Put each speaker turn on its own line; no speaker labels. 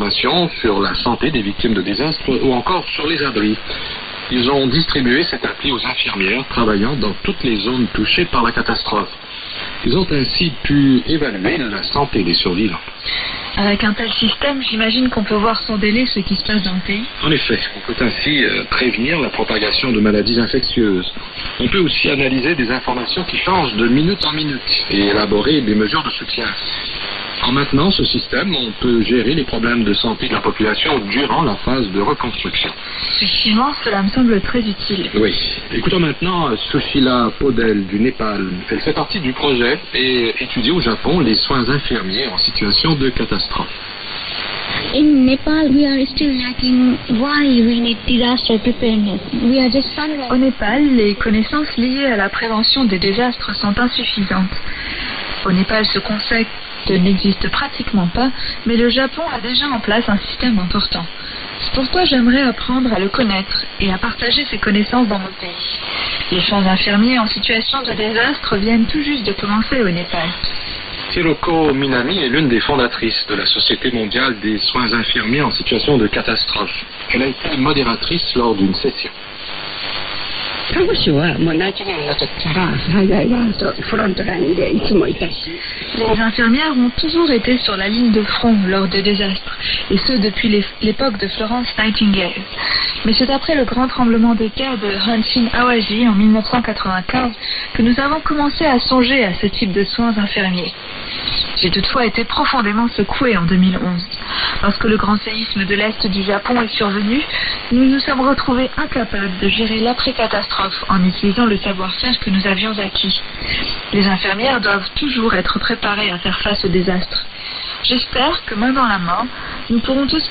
informations sur la santé des victimes de désastres ou encore sur les abris. Ils ont distribué cette appli aux infirmières travaillant dans toutes les zones touchées par la catastrophe. Ils ont ainsi pu évaluer la santé des survivants.
Avec un tel système, j'imagine qu'on peut voir sans délai ce qui se passe dans le pays.
En effet, on peut ainsi prévenir la propagation de maladies infectieuses. On peut aussi analyser des informations qui changent de minute en minute et élaborer des mesures de soutien. En maintenant ce système, on peut gérer les problèmes de santé de la population durant la phase de reconstruction.
Effectivement, cela me semble très utile.
Oui. Écoutons maintenant Sushila Podel du Népal. Elle fait partie du projet et étudie au Japon les soins infirmiers en situation de catastrophe.
In Nepal, we are still lacking why we need disaster preparedness. We are just
Au Népal, les connaissances liées à la prévention des désastres sont insuffisantes. Au Népal, ce concept n'existe pratiquement pas, mais le Japon a déjà en place un système important. C'est pourquoi j'aimerais apprendre à le connaître et à partager ces connaissances dans mon pays. Les soins infirmiers en situation de désastre viennent tout juste de commencer au Népal.
Hiroko Minami est l'une des fondatrices de la Société mondiale des soins infirmiers en situation de catastrophe. Elle a été modératrice lors d'une session.
Les infirmières ont toujours été sur la ligne de front lors de désastres, et ce depuis l'époque de Florence Nightingale. Mais c'est après le grand tremblement de terre de Hanshin Awaji en 1995 que nous avons commencé à songer à ce type de soins infirmiers. J'ai toutefois été profondément secouée en 2011. Lorsque le grand séisme de l'Est du Japon est survenu, nous nous sommes retrouvés incapables de gérer l'après-catastrophe en utilisant le savoir-faire que nous avions acquis. Les infirmières doivent toujours être préparées à faire face au désastre. J'espère que main dans la main, nous pourrons tous